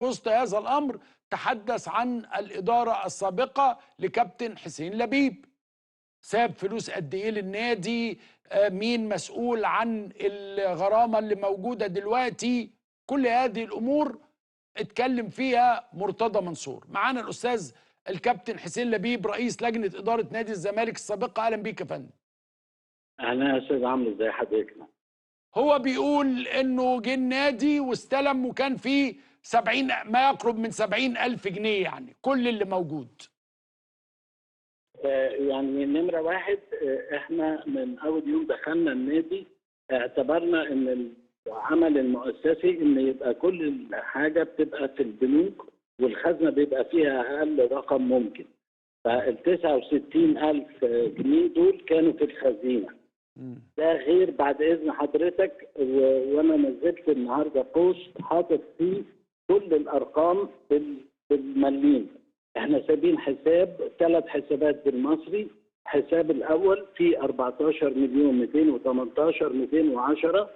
وسط هذا الأمر تحدث عن الإدارة السابقة لكابتن حسين لبيب، ساب فلوس قد إيه للنادي، مين مسؤول عن الغرامة اللي موجودة دلوقتي. كل هذه الأمور اتكلم فيها مرتضى منصور. معانا الأستاذ الكابتن حسين لبيب رئيس لجنة إدارة نادي الزمالك السابقة. أهلا بيك يا فندم. أهلا يا أستاذ عمرو، إزي حضرتك؟ هو بيقول إنه جه النادي واستلم وكان فيه 70 ما يقرب من 70,000 جنيه، يعني كل اللي موجود. يعني نمرة واحد، إحنا من أول يوم دخلنا النادي اعتبرنا إن العمل المؤسسي إن يبقى كل حاجة بتبقى في البنوك والخزنة بيبقى فيها أقل رقم ممكن. فال 69,000 جنيه دول كانوا في الخزينة. ده غير بعد إذن حضرتك، وأنا نزلت النهارده بوست حاطط فيه كل الأرقام بالمليم. احنا سايبين حساب 3 حسابات بالمصري. الحساب الاول فيه 14,218,210.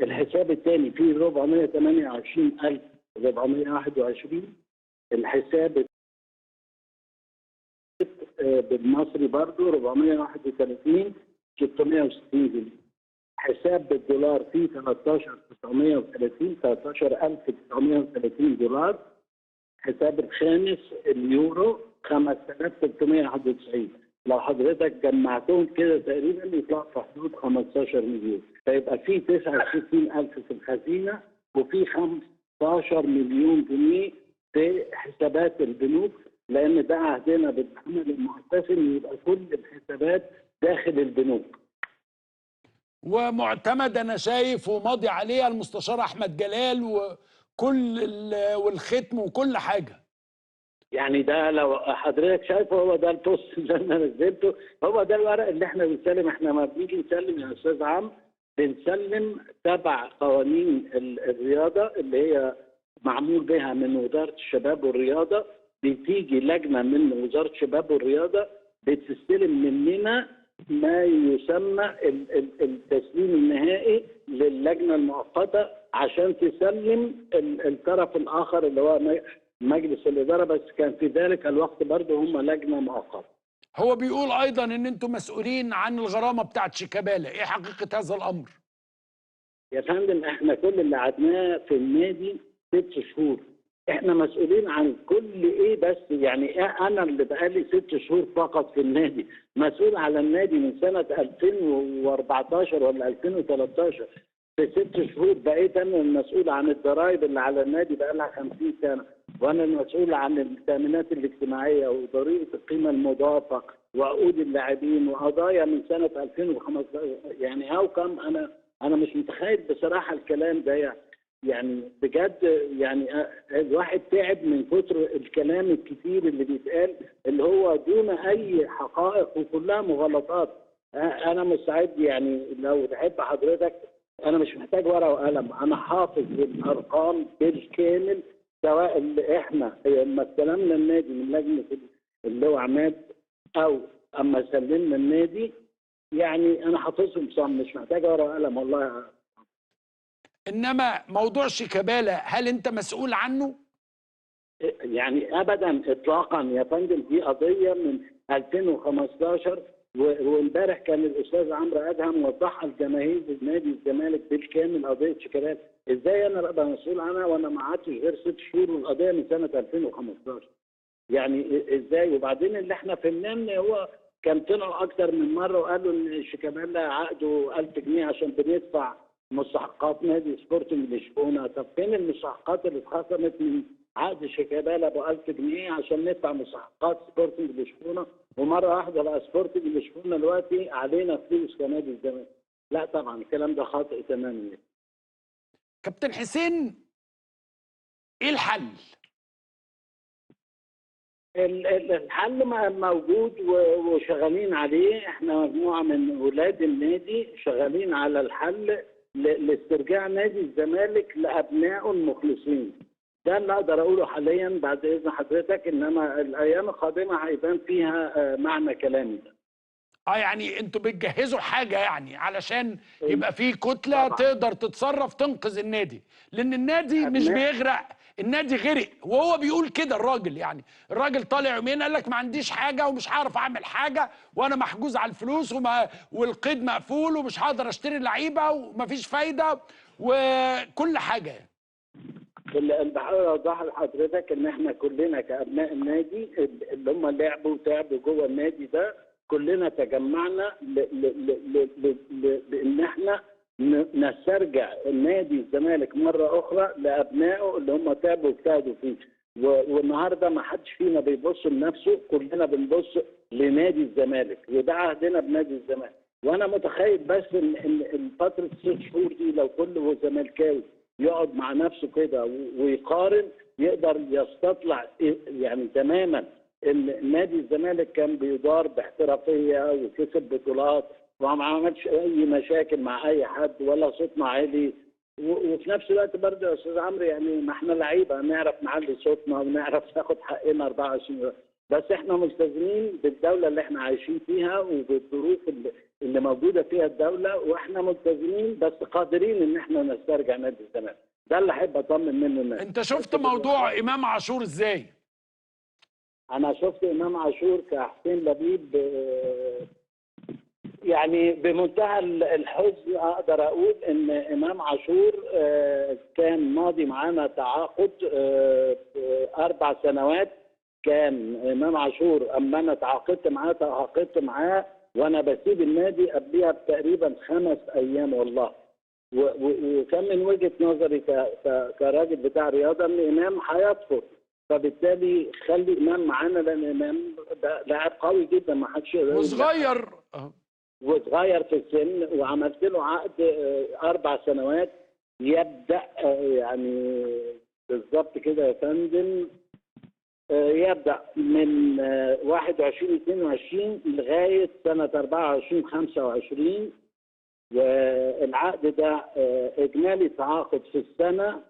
الحساب الثاني فيه 428,421. الحساب بالمصري برضه 431,660 جنيه. حساب بالدولار فيه 13,930 دولار. حساب الخامس اليورو 5,391. لو حضرتك جمعتهم كده تقريبا يطلع في حدود 15 مليون. فيبقى في 69,000 في الخزينه وفي 15 مليون جنيه في حسابات البنوك، لان ده عهدنا بالعمل المؤسسي ان يبقى كل الحسابات داخل البنوك. ومعتمد انا شايف وماضي عليها المستشار احمد جلال والختم وكل حاجه. يعني ده لو حضرتك شايفه هو ده البوست اللي انا نزلته، هو ده الورق اللي احنا بنسلم. احنا لما بنيجي نسلم يا استاذ عمرو بنسلم تبع قوانين الرياضه اللي هي معمول بها من وزاره الشباب والرياضه. بتيجي لجنه من وزاره الشباب والرياضه بتستلم مننا ما يسمى التسليم النهائي للجنه المؤقته عشان تسلم الطرف الاخر اللي هو مجلس الاداره، بس كان في ذلك الوقت برضه هم لجنه مؤقته. هو بيقول ايضا ان انتم مسؤولين عن الغرامه بتاعت شيكابالا، ايه حقيقه هذا الامر؟ يا فندم احنا كل اللي قعدناه في النادي 6 شهور، احنا مسؤولين عن كل ايه، بس يعني انا اللي بقالي 6 شهور فقط في النادي مسؤول على النادي من سنه 2014 ولا 2013. في 6 شهور بقيت انا المسؤول عن الضرائب اللي على النادي بقى لها 50 سنه، وانا المسؤول عن التامينات الاجتماعيه وضريبه القيمه المضافه وعقود اللاعبين وقضايا من سنه 2015. يعني هاو كم انا مش متخيل بصراحه الكلام ده. يعني بجد يعني الواحد تعب من كتر الكلام الكتير اللي بيتقال اللي هو دون اي حقائق وكلها مغالطات. انا مستعد يعني لو تحب حضرتك، انا مش محتاج ورقه وقلم، انا حافظ الارقام بالكامل، سواء اللي احنا لما استلمنا النادي من لجنه اللي هو عماد او اما سلمنا النادي. يعني انا حافظهم صم، مش محتاج ورقه وقلم والله. انما موضوع شيكابالا هل انت مسؤول عنه؟ يعني ابدا اطلاقا يا فندم، دي قضيه من 2015 وامبارح كان الاستاذ عمرو ادهم وضحها لجماهير نادي الزمالك بالكامل قضيه شيكابالا. ازاي انا ابقى مسؤول عنها وانا ما قعدتش غير 6 شهور والقضيه من سنه 2015؟ يعني ازاي؟ وبعدين اللي احنا فهمناه ان هو كان طلعوا اكتر من مره وقالوا ان شيكابالا عقده 1000 جنيه عشان بندفع مستحقات نادي سبورتنج لشبونه. طب فين المستحقات اللي اتخصمت من عقد شيكابالا ب 1000 جنيه عشان ندفع مستحقات سبورتنج لشبونه، ومره واحده بقى سبورتنج لشبونه دلوقتي علينا فلوس كنادي الزمالك؟ لا طبعا الكلام ده خاطئ تماما. كابتن حسين، ايه الحل؟ الحل موجود وشغالين عليه. احنا مجموعه من ولاد النادي شغالين على الحل لاسترجاع نادي الزمالك لابنائه المخلصين. ده اللي اقدر اقوله حاليا بعد اذن حضرتك، انما الايام القادمه هيبان فيها معنى كلامي ده. يعني انتوا بتجهزوا حاجه يعني علشان يبقى في كتله طبعا. تقدر تتصرف تنقذ النادي، لان النادي مش بيغرق النادي غرق وهو بيقول كده. الراجل يعني الراجل طالع يومين قال لك ما عنديش حاجه ومش هعرف اعمل حاجه وانا محجوز على الفلوس والقيد مقفول ومش هقدر اشتري لعيبه ومفيش فايده وكل حاجه يعني. اللي بحاول اوضحه لحضرتك ان احنا كلنا كابناء النادي اللي هم لعبوا وتعبوا جوه النادي ده، كلنا تجمعنا بان احنا نسترجع النادي الزمالك مره اخرى لابنائه اللي هم تعبوا واجتهدوا فيه. والنهارده ما حدش فينا بيبص لنفسه، كلنا بنبص لنادي الزمالك، وده عهدنا بنادي الزمالك. وانا متخيل بس ان فتره 6 شهور دي لو كل زملكاوي يقعد مع نفسه كده ويقارن، يقدر يستطلع يعني تماما ان نادي الزمالك كان بيدار باحترافيه وكسب بطولات وما عملش اي مشاكل مع اي حد ولا صوتنا عالي. وفي نفس الوقت برضه يا استاذ عمرو يعني ما احنا لعيبه نعرف نعلي صوتنا ونعرف ناخد حقنا 24، بس احنا ملتزمين بالدوله اللي احنا عايشين فيها وبالظروف اللي موجوده فيها الدوله، واحنا ملتزمين بس قادرين ان احنا نسترجع نادي الزمالك. ده اللي احب اطمن منه الناس. انت شفت موضوع امام عاشور ازاي؟ انا شفت امام عاشور كحسين لبيب يعني بمنتهى الحزن اقدر اقول ان امام عاشور كان ماضي معانا تعاقد 4 سنوات. كان امام عاشور اما انا تعاقدت معاه وانا بسيب النادي قبلها بتقريبا 5 ايام والله. وكان من وجهه نظري كراجل بتاع رياضه ان امام هيطفر، فبالتالي خلي امام معانا لان امام لاعب قوي جدا ما حدش وصغير وصغير في السن، وعملت له عقد 4 سنوات يبدا يعني بالظبط كده يا فندم يبدا من 21/22 لغايه سنه 24/25. والعقد ده اجمالي تعاقد في السنه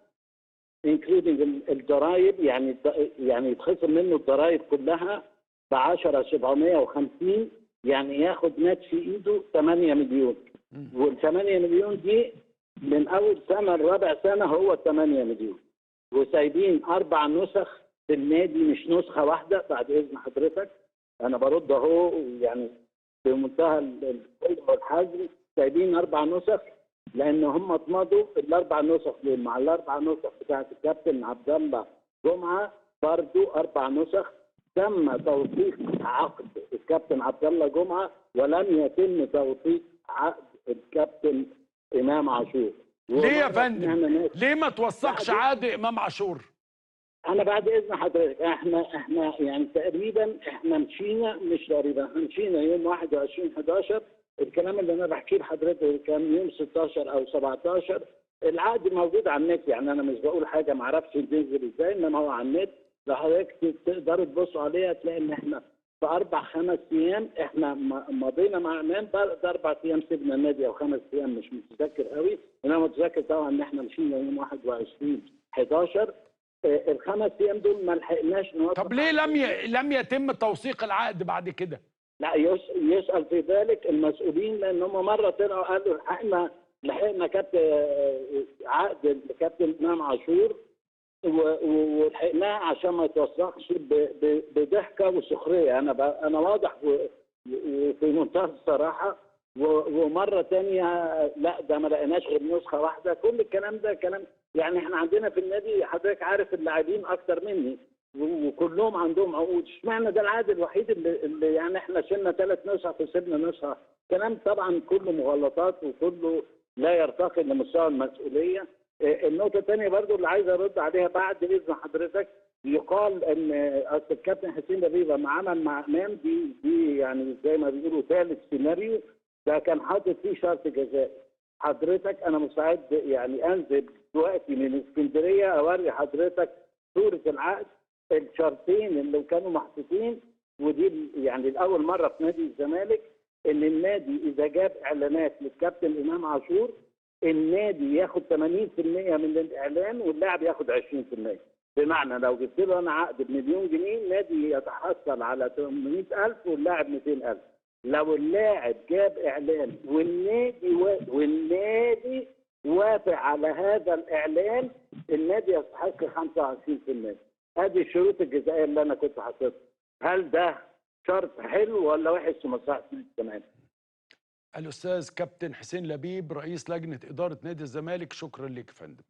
انكلودنج الضرايب، يعني يتخصم منه الضرايب كلها ب 10,750، يعني ياخد نت في ايده 8 مليون. وال 8 مليون دي من اول سنه لرابع سنه هو 8 مليون. وسايبين 4 نسخ في النادي مش نسخه واحده. بعد اذن حضرتك انا برد اهو يعني بمنتهى الحلم والحزم، سايبين 4 نسخ لان هم اتمضوا ال4 نسخ دول مع ال4 نسخ بتاعت الكابتن عبد الله جمعه برضه 4 نسخ. تم توثيق عقد الكابتن عبد الله جمعه ولم يتم توثيق عقد الكابتن امام عاشور. ليه يا فندم؟ ليه ما توثقش عقد امام عاشور؟ انا بعد اذن حضرتك احنا يعني تقريبا احنا مشينا، مش تقريبا احنا مشينا يوم 21/11. الكلام اللي انا بحكيه لحضرتك كان يوم 16 او 17. العقد موجود على النت، يعني انا مش بقول حاجه ما اعرفش تنزل ازاي، انما هو على النت لو حضرتك تقدروا تبصوا عليها تلاقي ان احنا في 4-5 ايام احنا مضينا مع امام. بعد 4 ايام سيبنا النادي او 5 ايام مش متذكر قوي، انا متذكر طبعا ان احنا مشينا يوم 21/11. ال5 ايام دول ما لحقناش نوثق. طب ليه لم يتم توثيق العقد بعد كده؟ لا يسأل في ذلك المسؤولين، لان هم مره طلعوا قالوا لحقنا عقد الكابتن امام عاشور ولحقناه عشان ما يتوثقش بضحكه وسخريه. انا واضح وفي منتهى الصراحه. ومره ثانيه لا ده ما لقيناش غير نسخه واحده. كل الكلام ده كلام يعني احنا عندنا في النادي حضرتك عارف اللاعبين اكتر مني وكلهم عندهم عقود. اشمعنى ده العقد الوحيد اللي يعني احنا شلنا 3 نسخ وسيبنا نسخه؟ كلام طبعا كله مغالطات وكله لا يرتقي لمستوى المسؤوليه. النقطه الثانيه برضو اللي عايز ارد عليها بعد اذن حضرتك، يقال ان اصل الكابتن حسين لبيب لما عمل مع امام دي يعني زي ما بيقولوا ثالث سيناريو، ده كان حاطط فيه شرط جزائي. حضرتك انا مستعد يعني انزل دلوقتي من اسكندريه اوري حضرتك صوره العقد، الشرطين اللي كانوا محطوطين. ودي يعني الاول مره في نادي الزمالك ان النادي اذا جاب اعلانات للكابتن امام عاشور النادي ياخد 80% من الاعلان واللاعب ياخد 20%. بمعنى لو جبت له انا عقد ب1,000,000 جنيه النادي يتحصل على 800,000 واللاعب 200,000. لو اللاعب جاب اعلان والنادي وافق على هذا الاعلان النادي يستحق 25%. هذه الشروط الجزائيه اللي انا كنت حاططها. هل ده شرط حلو ولا وحش في مصلحه الزمالك؟ الأستاذ كابتن حسين لبيب رئيس لجنة إدارة نادي الزمالك، شكرا لك يا فندم.